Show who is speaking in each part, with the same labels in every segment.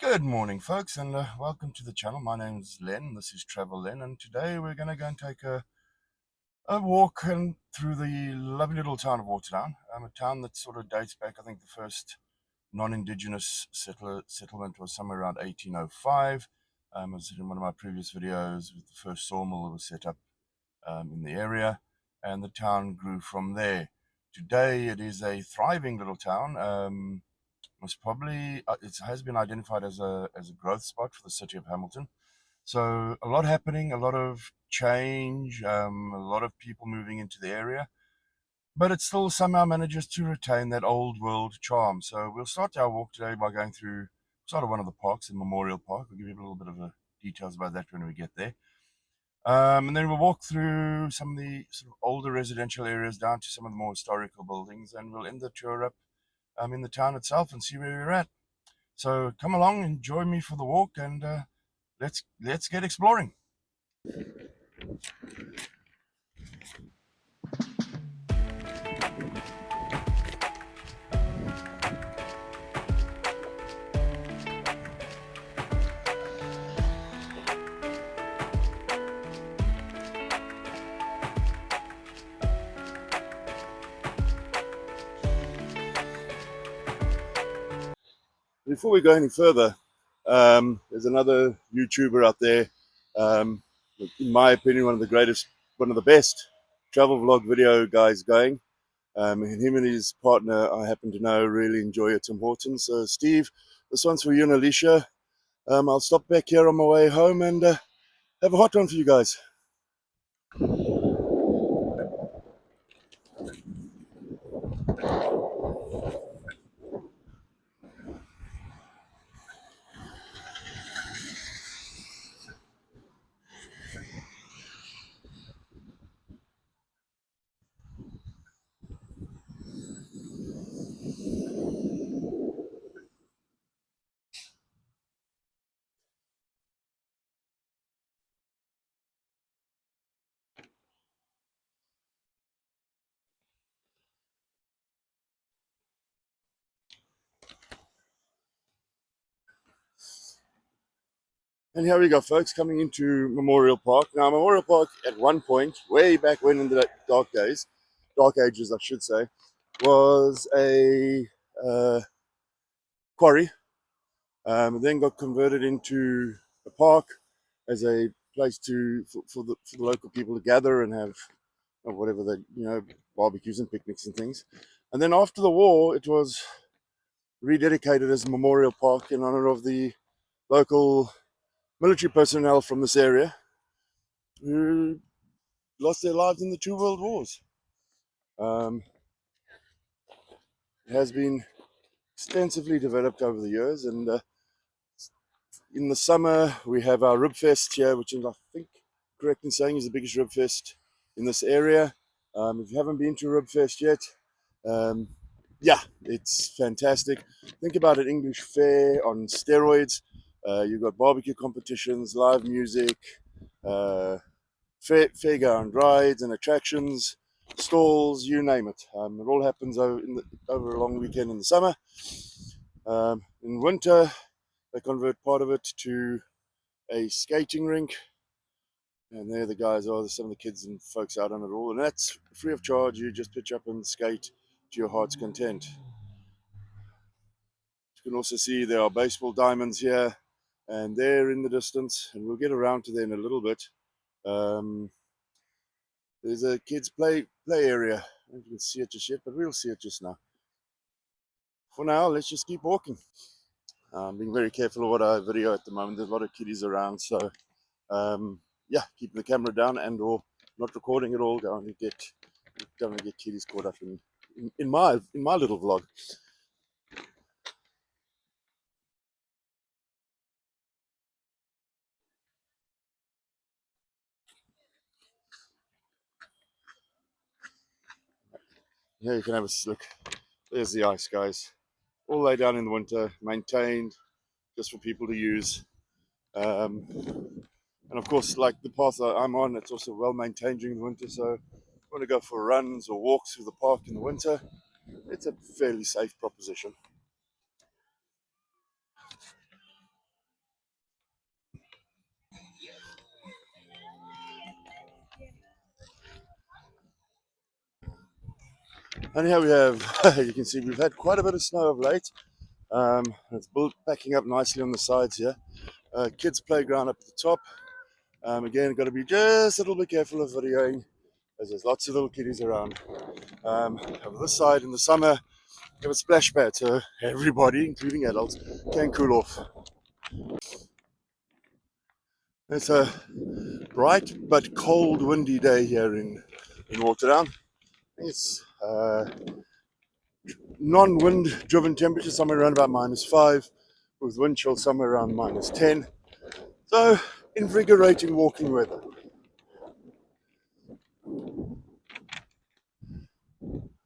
Speaker 1: Good morning, folks, and welcome to the channel. My name's Len. This is Travel Len, and today we're going to go and take a walk through the lovely little town of Waterdown, a town that sort of dates back. I think the first non-Indigenous settlement was somewhere around 1805. As in one of my previous videos, with the first sawmill that was set up in the area, and the town grew from there. Today, it is a thriving little town. It has been identified as a growth spot for the city of Hamilton. So a lot happening, a lot of change, a lot of people moving into the area, but it still somehow manages to retain that old world charm. So we'll start our walk today by going through sort of one of the parks, the Memorial Park. We'll give you a little bit of details about that when we get there. And then we'll walk through some of the sort of older residential areas down to some of the more historical buildings, and we'll end the tour up in the town itself and see where we're at. So come along and join me for the walk, and let's get exploring. Before we go any further, there's another YouTuber out there, um, in my opinion, one of the best travel vlog video guys going. And him and his partner, I happen to know, really enjoy it, Tim Hortons. So Steve, this one's for you and Alicia. I'll stop back here on my way home and have a hot one for you guys. And here we go, folks, coming into Memorial Park. Now, Memorial Park, at one point, way back when in the dark ages, I should say, was a quarry. Then got converted into a park as a place for the local people to gather and have whatever they barbecues and picnics and things. And then after the war, it was rededicated as a memorial park in honor of the local military personnel from this area who lost their lives in the two world wars. Um, it has been extensively developed over the years, and in the summer we have our Rib Fest here, which is, I think, correct in saying, is the biggest Rib Fest in this area. If you haven't been to Rib Fest yet, yeah, it's fantastic. Think about an English fair on steroids. You've got barbecue competitions, live music, fairground rides and attractions, stalls, you name it. It all happens over a long weekend in the summer. In winter, they convert part of it to a skating rink, and there the guys are, some of the kids and folks out on it all, and that's free of charge. You just pitch up and skate to your heart's content. You can also see there are baseball diamonds here and there in the distance, and we'll get around to there in a little bit. There's a kids play area. I don't know if you can see it just yet, but we'll see it just now. For now, let's just keep walking. I'm being very careful of what I video at the moment. There's a lot of kiddies around, so yeah, keeping the camera down and or not recording at all. Don't want to get kiddies caught up in my little vlog. Here you can have a look. There's the ice, guys. All laid down in the winter, maintained just for people to use. And of course, like the path that I'm on, it's also well maintained during the winter. So if you want to go for runs or walks through the park in the winter, it's a fairly safe proposition. And here we have, you can see we've had quite a bit of snow of late. It's backing up nicely on the sides here. Kids' playground up at the top. Again, got to be just a little bit careful of videoing as there's lots of little kiddies around. Over this side in the summer, we have a splash pad, so everybody, including adults, can cool off. It's a bright but cold, windy day here in Waterdown. It's non-wind driven temperature somewhere around about -5, with wind chill somewhere around -10. So invigorating walking weather.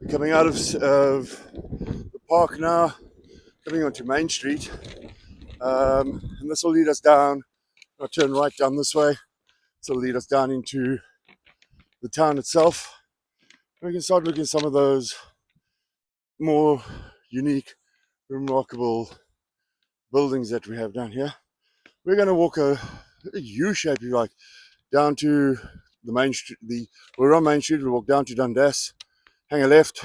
Speaker 1: We're coming out of the park now, coming onto Main Street, and this will lead us down. I'll turn right down this way. This will lead us down into the town itself. We can start looking at some of those more unique, remarkable buildings that we have down here. We're going to walk a U-shape, if you like, down to the main street. We're on Main Street. We walk down to Dundas, hang a left,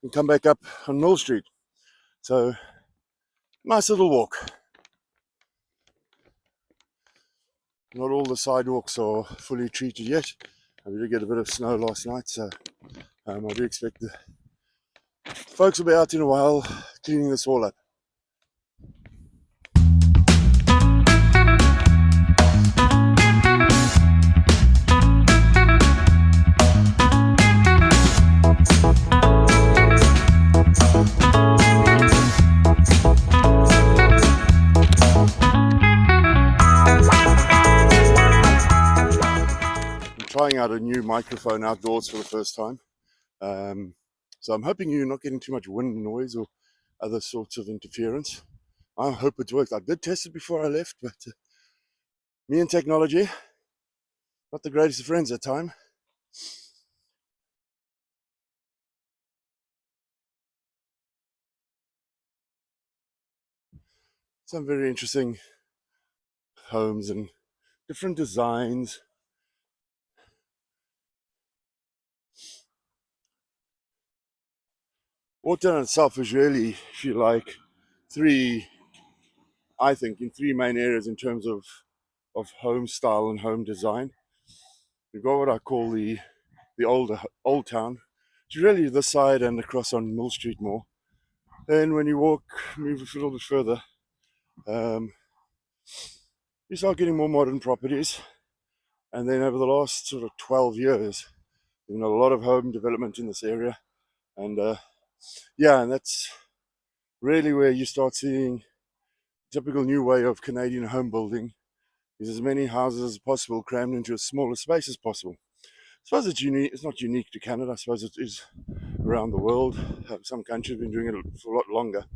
Speaker 1: and come back up on Mill Street. So, nice little walk. Not all the sidewalks are fully treated yet. We did get a bit of snow last night, so I do expect the folks will be out in a while cleaning this all up. Trying out a new microphone outdoors for the first time. So I'm hoping you're not getting too much wind noise or other sorts of interference. I hope it works. I did test it before I left, but me and technology, not the greatest of friends at time. Some very interesting homes and different designs. Waterdown itself is really, if you like, in three main areas in terms of home style and home design. We've got what I call the old town, which is really this side and across on Mill Street more. Then when you move a little bit further, you start getting more modern properties. And then over the last sort of 12 years, there's been a lot of home development in this area. And and that's really where you start seeing typical new way of Canadian home building is as many houses as possible crammed into as small a space as possible. I suppose it's unique. It's not unique to Canada. I suppose it is around the world. Some countries have been doing it for a lot longer.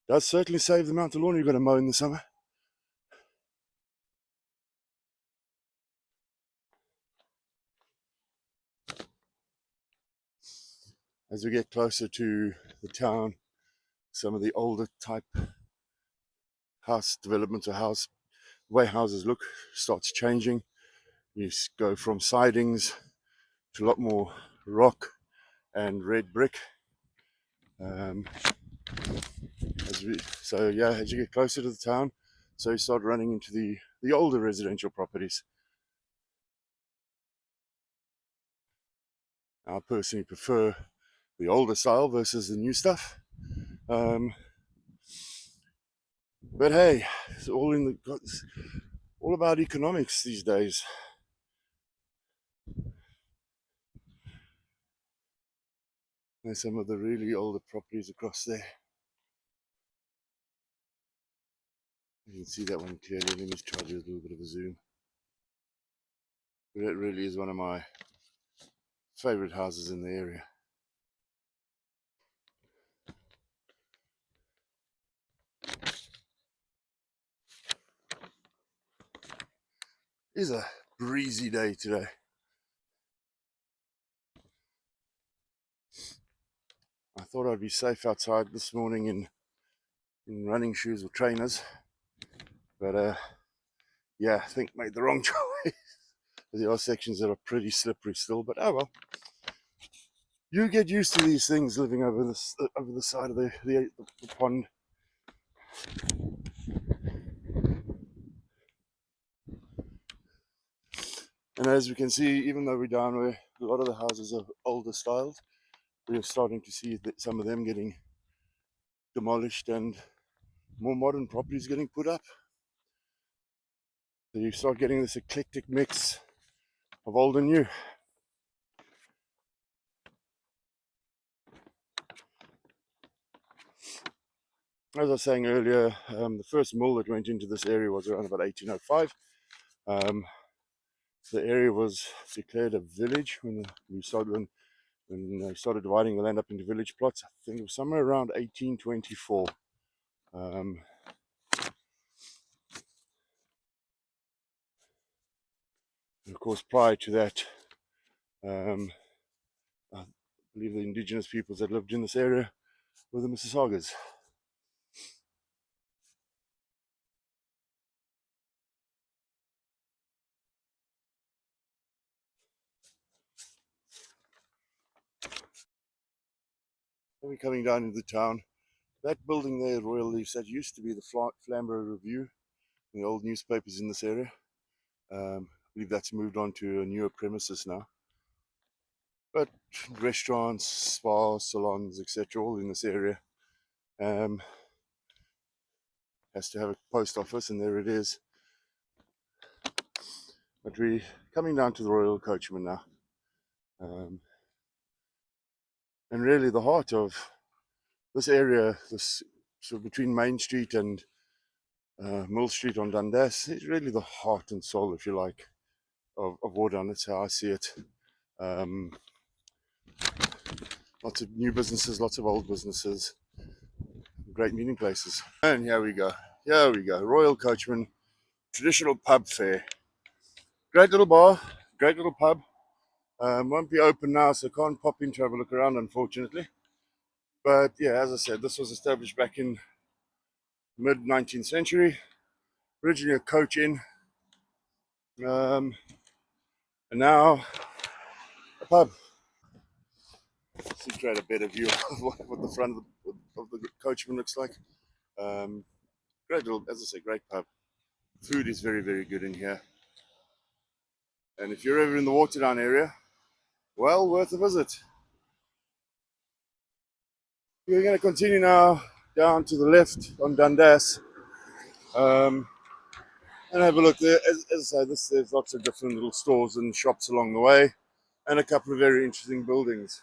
Speaker 1: Does certainly save the amount of lawn you've got to mow in the summer. As we get closer to the town, some of the older type house developments or the way houses look starts changing. You go from sidings to a lot more rock and red brick. As you get closer to the town, so you start running into the older residential properties. I personally prefer the older style versus the new stuff. But hey, it's all about economics these days. There's some of the really older properties across there. You can see that one clearly. Let me just try to do a little bit of a zoom. But it really is one of my favorite houses in the area. It is a breezy day today. I thought I'd be safe outside this morning in running shoes or trainers, but I think made the wrong choice. There are sections that are pretty slippery still, but oh well. You get used to these things living over the side of the pond. And as we can see, even though we're down where a lot of the houses are older styles, we're starting to see that some of them getting demolished and more modern properties getting put up. So you start getting this eclectic mix of old and new. As I was saying earlier, the first mill that went into this area was around about 1805. The area was declared a village when we started dividing the land up into village plots. I think it was somewhere around 1824. And of course, prior to that, I believe the indigenous peoples that lived in this area were the Mississaugas. And we're coming down into the town. That building there, Royal Leafs, that used to be the Flamborough Review, the old newspapers in this area. I believe that's moved on to a newer premises now. But restaurants, spas, salons, etc., all in this area. Has to have a post office, and there it is. But we're coming down to the Royal Coachman now. And really the heart of this area, this sort of between Main Street and Mill Street on Dundas, is really the heart and soul, if you like, of Waterdown. That's how I see it. Lots of new businesses, lots of old businesses, great meeting places. And here we go. Royal Coachman, traditional pub fare. Great little bar, great little pub. Won't be open now, so can't pop in to have a look around, unfortunately. But yeah, as I said, this was established back in mid-19th century. Originally a coach inn, and now a pub. To create a better view of what the front of the Coachman looks like. Great little, as I say, great pub. Food is very, very good in here. And if you're ever in the Waterdown area, well worth a visit. We're going to continue now down to the left on Dundas, and have a look there. As I say, there's lots of different little stores and shops along the way, and a couple of very interesting buildings.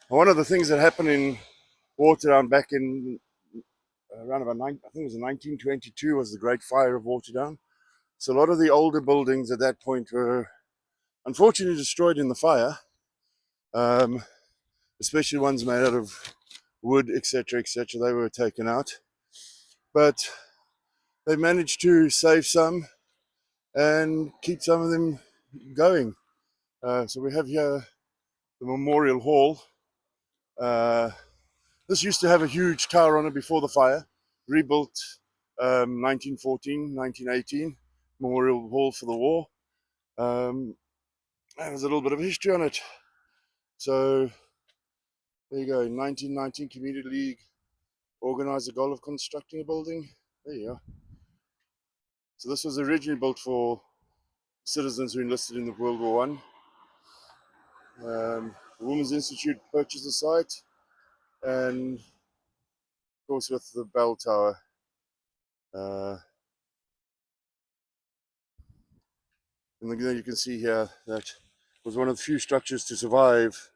Speaker 1: One of the things that happened in Waterdown back in around about I think it was 1922 was the Great Fire of Waterdown. So a lot of the older buildings at that point were unfortunately destroyed in the fire, especially ones made out of wood, etc., etc. They were taken out, but they managed to save some and keep some of them going. So we have here the Memorial Hall. This used to have a huge tower on it before the fire, rebuilt 1914, 1918, Memorial Hall for the war. There's a little bit of history on it. So there you go, in 1919, Community League organised the goal of constructing a building. There you are. So this was originally built for citizens who enlisted in the World War One. The Women's Institute purchased the site, and of course with the bell tower. And then you can see here that was one of the few structures to survive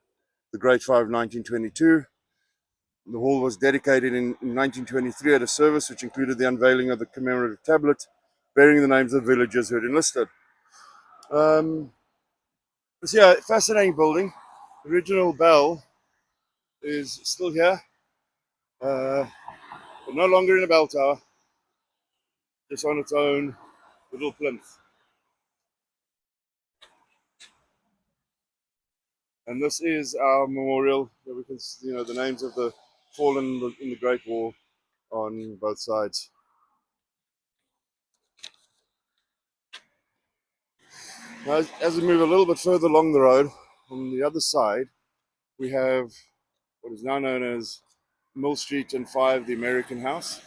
Speaker 1: the Great Fire of 1922. The hall was dedicated in 1923 at a service which included the unveiling of the commemorative tablet bearing the names of villagers who had enlisted. So yeah, fascinating building. The original bell is still here, but no longer in a bell tower, just on its own little plinth. And this is our memorial where we can, the names of the fallen in the Great War on both sides. Now, as we move a little bit further along the road, on the other side, we have what is now known as Mill Street and 5, the American House.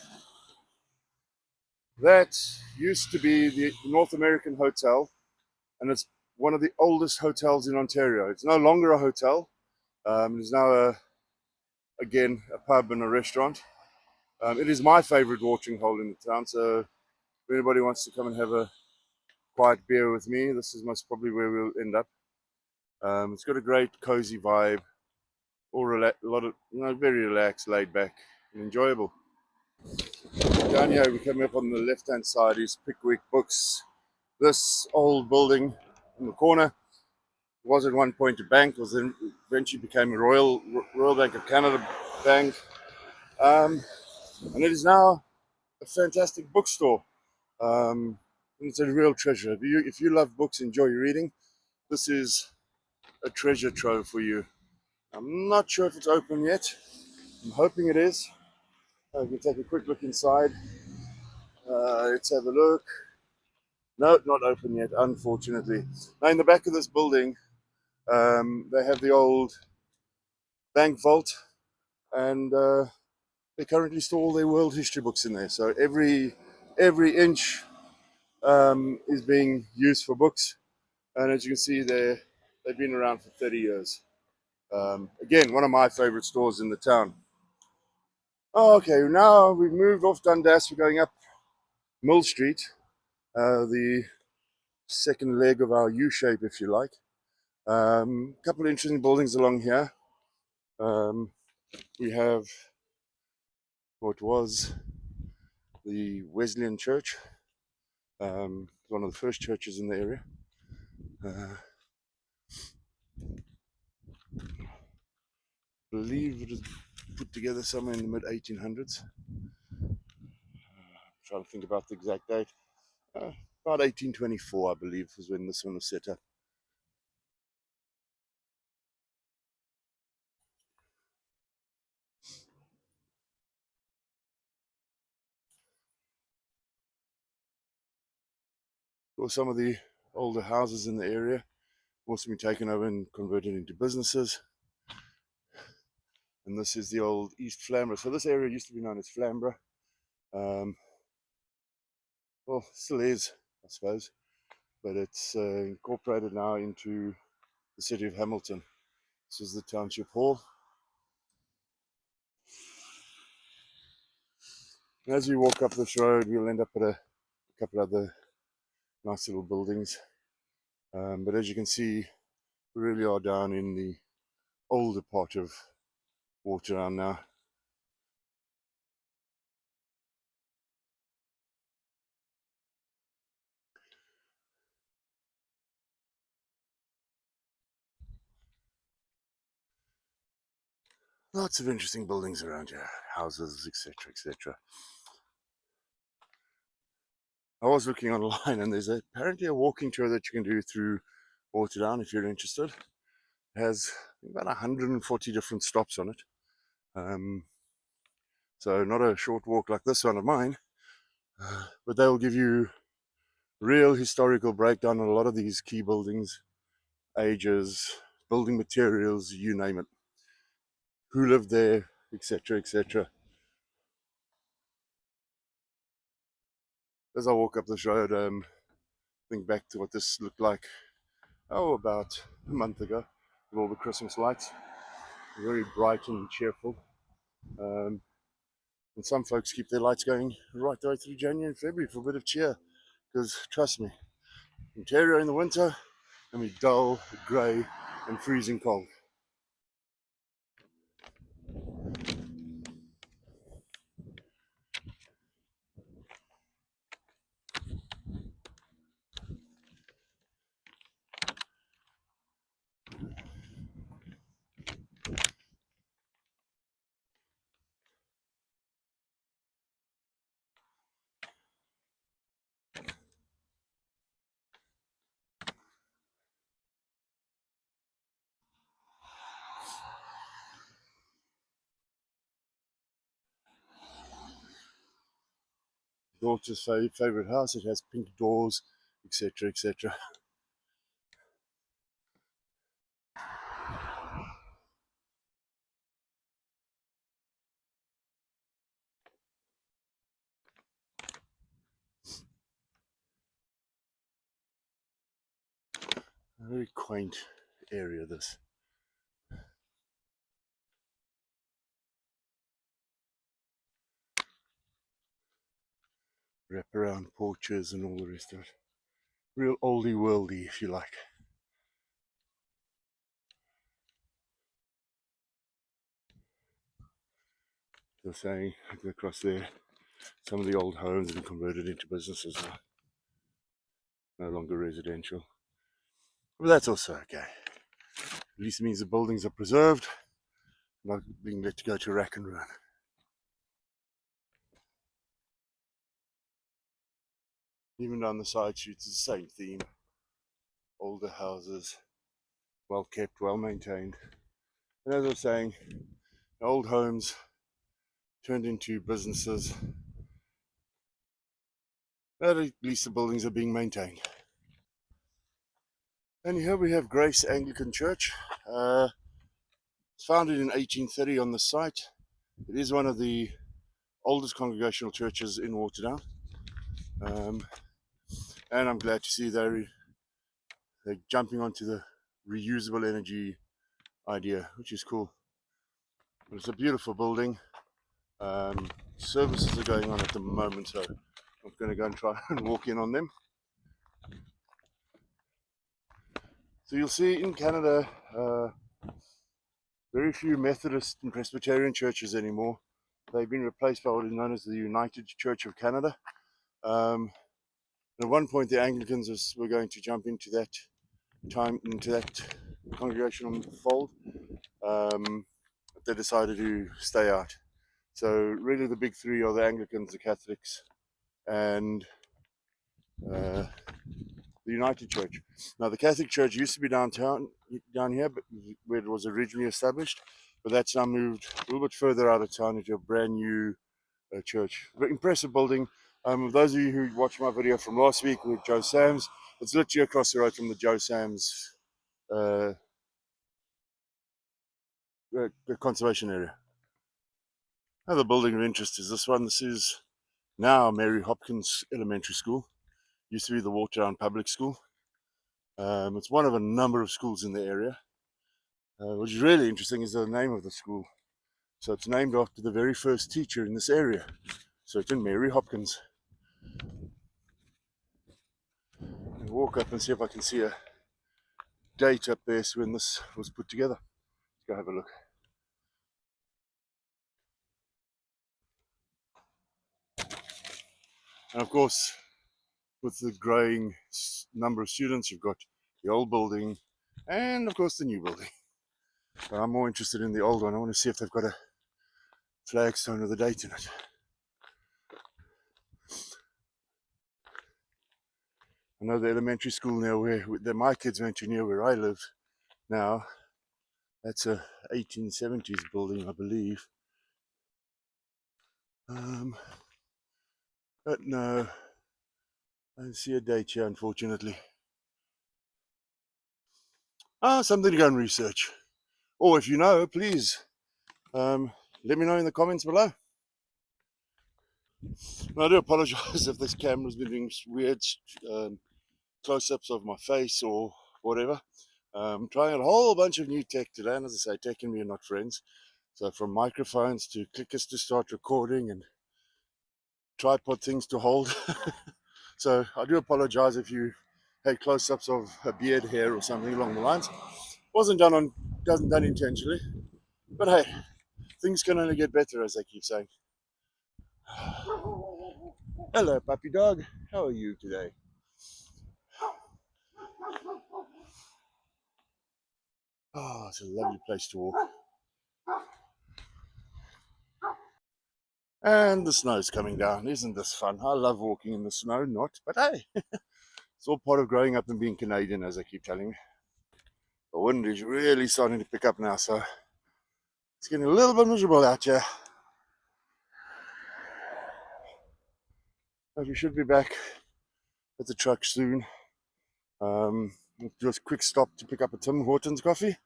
Speaker 1: That used to be the North American Hotel, and it's one of the oldest hotels in Ontario. It's no longer a hotel. It's now, again, a pub and a restaurant. It is my favorite watering hole in the town, so if anybody wants to come and have a quiet beer with me, this is most probably where we'll end up. It's got a great cozy vibe, a lot of, very relaxed, laid back, and enjoyable. Down here, we're coming up on the left-hand side is Pickwick Books. This old building in the corner was at one point a bank, was then eventually became a Royal Bank of Canada bank, and it is now a fantastic bookstore. It's a real treasure. If you love books, enjoy reading, this is a treasure trove for you. I'm not sure if it's open yet. I'm hoping it is. We can take a quick look inside. Let's have a look. No, not open yet, unfortunately. Now, in the back of this building, they have the old bank vault, and they currently store all their world history books in there. So every inch is being used for books, and as you can see, they've been around for 30 years. Again, one of my favorite stores in the town. Okay, now we've moved off Dundas. We're going up Mill Street, the second leg of our U shape, if you like. A couple of interesting buildings along here. We have what was the Wesleyan Church, one of the first churches in the area. I believe it was put together somewhere in the mid 1800s. Trying to think about the exact date. About 1824, I believe, was when this one was set up. Or some of the older houses in the area also been taken over and converted into businesses. And this is the old East Flamborough. So this area used to be known as Flamborough. Well, still is, I suppose, but it's incorporated now into the city of Hamilton. This is the township hall. And as we walk up this road, we'll end up at a couple other nice little buildings. But as you can see, we really are down in the older part of Waterdown now. Lots of interesting buildings around here, houses, etc., etc. I was looking online, and there's apparently a walking tour that you can do through Waterdown if you're interested. It has about 140 different stops on it. So not a short walk like this one of mine, but they'll give you real historical breakdown on a lot of these key buildings, ages, building materials, you name it, who lived there, etc., etc. As I walk up this road, think back to what this looked like, about a month ago, with all the Christmas lights, very bright and cheerful. And some folks keep their lights going right the way through January and February for a bit of cheer, because trust me, Ontario in the winter can be dull, grey, and freezing cold. daughter's favorite house. It has pink doors, etc., etc. A very quaint area, this. Wraparound porches and all the rest of it. Real oldie worldy, if you like. They're saying across there, some of the old homes have been converted into businesses now, no longer residential. But that's also okay. At least it means the buildings are preserved, not being let to go to rack and ruin. Even down the side streets, it's the same theme. Older houses, well kept, well maintained. And as I was saying, old homes turned into businesses, but at least the buildings are being maintained. And here we have Grace Anglican Church. It's founded in 1830 on the site. It is one of the oldest congregational churches in Waterdown. And I'm glad to see they're jumping onto the reusable energy idea, which is cool. But it's a beautiful building. Services are going on at the moment, so I'm going to go and try and walk in on them. So you'll see in Canada, very few Methodist and Presbyterian churches anymore. They've been replaced by what is known as the United Church of Canada. At one point, the Anglicans were going to jump into that congregational fold, but they decided to stay out. So really, the big three are the Anglicans, the Catholics, and the United Church. Now, the Catholic Church used to be down here, but where it was originally established, but that's now moved a little bit further out of town into a brand new church. Very impressive building. Those of you who watched my video from last week with Joe Sams, it's literally across the road from the Joe Sams conservation area. Another building of interest is this one. This is now Mary Hopkins Elementary School. Used to be the Waterdown Public School. It's one of a number of schools in the area. Which is really interesting is the name of the school. So it's named after the very first teacher in this area. So it's in Mary Hopkins. I'll walk up and see if I can see a date up there when this was put together. Let's go have a look. And of course, with the growing number of students, you've got the old building and of course the new building. But I'm more interested in the old one. I want to see if they've got a flagstone with a date in it. I know the elementary school near where my kids went to, near where I live now, that's a 1870s building, I believe. But no, I don't see a date here, unfortunately. Something to go and research. Or if you know, please let me know in the comments below. And I do apologize if this camera's been doing weird close-ups of my face or whatever. I'm trying a whole bunch of new tech today, and as I say, tech and me are not friends. So from microphones to clickers to start recording and tripod things to hold. So I do apologize if you had close-ups of a beard hair or something along the lines. Wasn't done intentionally, but hey, things can only get better, as they keep saying. Hello, puppy dog. How are you today? Oh, it's a lovely place to walk. And the snow's coming down. Isn't this fun? I love walking in the snow, not, but hey, it's all part of growing up and being Canadian, as I keep telling me. The wind is really starting to pick up now, so it's getting a little bit miserable out here. But we should be back at the truck soon. We'll do a quick stop to pick up a Tim Hortons coffee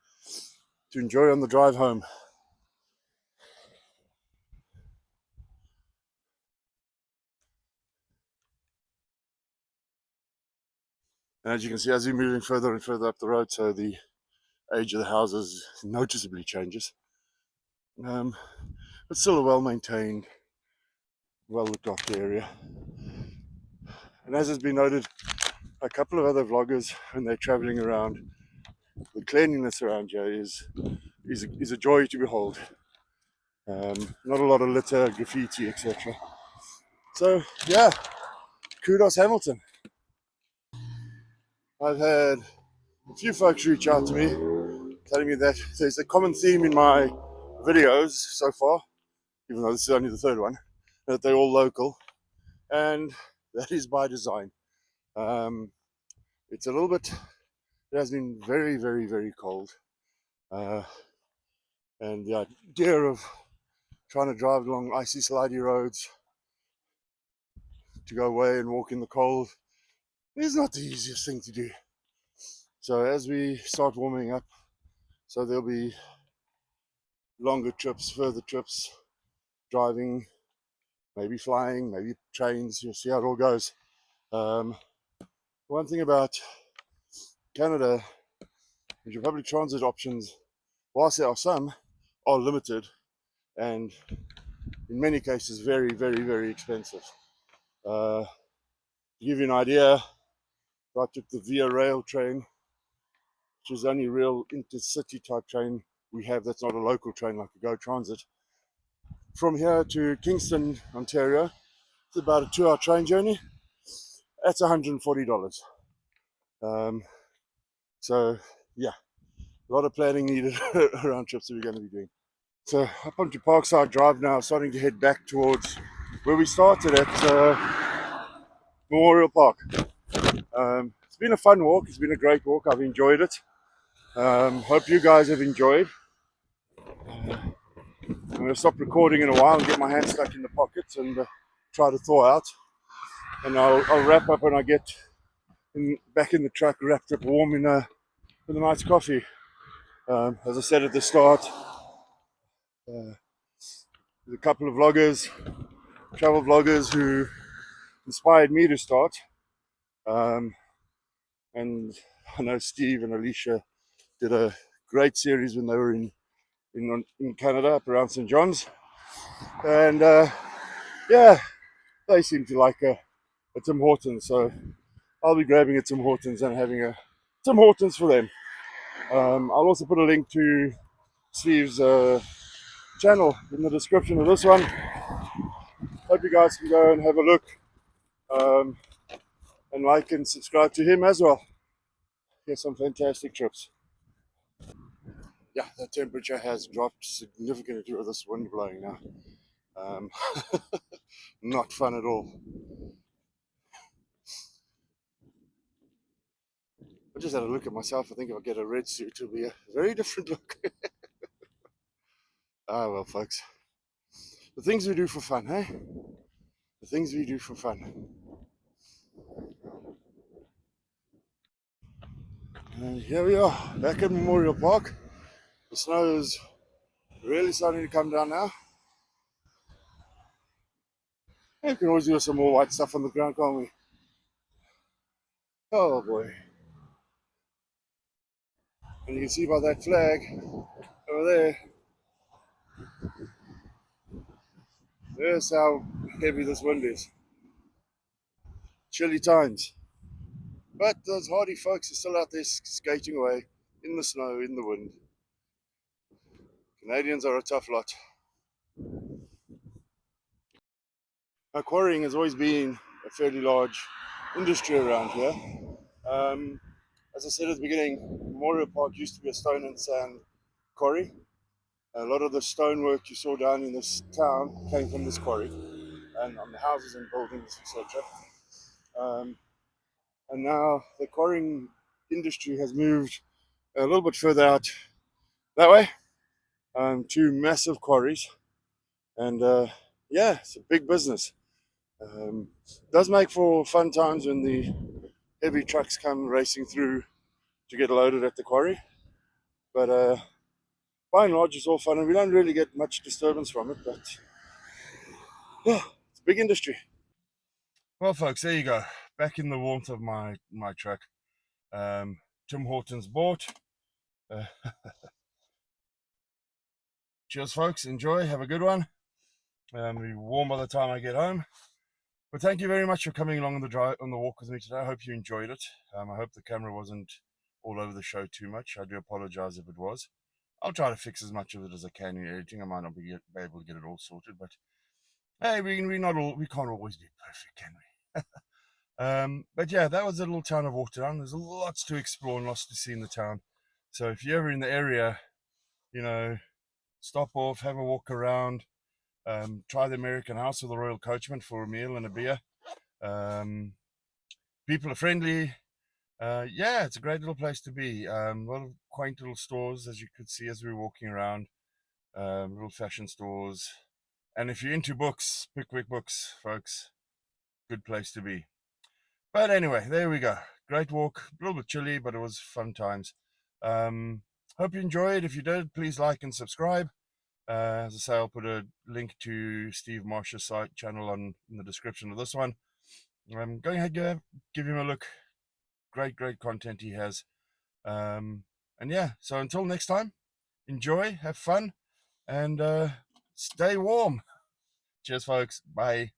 Speaker 1: to enjoy on the drive home. And as you can see, as we're moving further and further up the road, so the age of the houses noticeably changes. But still a well-maintained, well-looked after area. And as has been noted, a couple of other vloggers, when they're traveling around, the cleanliness around here is a joy to behold. Not a lot of litter, graffiti, etc. So yeah, kudos Hamilton. I've had a few folks reach out to me telling me that there's a common theme in my videos so far, even though this is only the third one, that they're all local, and that is by design. It's a little bit, it has been very, very, very cold, and the idea of trying to drive along icy, slidey roads to go away and walk in the cold is not the easiest thing to do. So as we start warming up, so there'll be longer trips, further trips, driving, maybe flying, maybe trains. You'll see how it all goes. One thing about Canada is your public transit options, whilst there are some, are limited and in many cases very, very, very expensive. To give you an idea, I took the Via Rail train, which is the only real intercity type train we have that's not a local train like a Go Transit. From here to Kingston, Ontario, it's about a 2-hour train journey. That's $140. So yeah, a lot of planning needed around trips that we're going to be doing. So up onto Parkside Drive now, starting to head back towards where we started at Memorial Park. It's been a fun walk. It's been a great walk. I've enjoyed it. Hope you guys have enjoyed. I'm going to stop recording in a while and get my hands stuck in the pockets and try to thaw out. And I'll wrap up when I get back in the truck, wrapped up warm with a nice coffee. As I said at the start, there's a couple of vloggers, travel vloggers who inspired me to start. And I know Steve and Alicia did a great series when they were in Canada, up around St. John's. And yeah, they seem to like a Tim Hortons, so I'll be grabbing a Tim Hortons and having a Tim Hortons for them. I'll also put a link to Steve's channel in the description of this one. Hope you guys can go and have a look, and like and subscribe to him as well. Get some fantastic trips. Yeah, the temperature has dropped significantly with this wind blowing now. Not fun at all. I just had a look at myself. I think if I get a red suit, it'll be a very different look. Ah, well, folks. The things we do for fun, eh? The things we do for fun. And here we are, back at Memorial Park. The snow is really starting to come down now. And we can always do some more white stuff on the ground, can't we? Oh boy. And you can see by that flag over there, there's how heavy this wind is. Chilly times. But those hardy folks are still out there skating away in the snow, in the wind. Canadians are a tough lot. Now, quarrying has always been a fairly large industry around here. As I said at the beginning, Memorial Park used to be a stone and sand quarry. A lot of the stonework you saw down in this town came from this quarry, and on the houses and buildings, etc. And now the quarrying industry has moved a little bit further out that way, to massive quarries. And yeah, it's a big business. Does make for fun times when the heavy trucks come racing through to get loaded at the quarry. But by and large, it's all fun, and we don't really get much disturbance from it. But yeah, it's a big industry. Well, folks, there you go. Back in the warmth of my truck. Tim Hortons bought. Cheers, folks. Enjoy. Have a good one. It'll be warm by the time I get home. But thank you very much for coming along on the walk with me today. I hope you enjoyed it. I hope the camera wasn't all over the show too much. I do apologize if it was. I'll try to fix as much of it as I can in editing. I might not be able to get it all sorted, but hey, we can't always be perfect, can we? But yeah, that was the little town of Waterdown. There's lots to explore and lots to see in the town. So if you're ever in the area, stop off, have a walk around, try the American House or the Royal Coachman for a meal and a beer. People are friendly. Yeah, it's a great little place to be. A lot of quaint little stores, as you could see as we were walking around. Little fashion stores. And if you're into books, Pickwick books, folks, good place to be. But anyway, there we go. Great walk. A little bit chilly, but it was fun times. Hope you enjoyed. If you did, please like and subscribe. As I say, I'll put a link to Steve Marsh's site channel in the description of this one. Go ahead, give him a look. Great content he has. And yeah, so until next time, enjoy, have fun, and stay warm. Cheers, folks. Bye.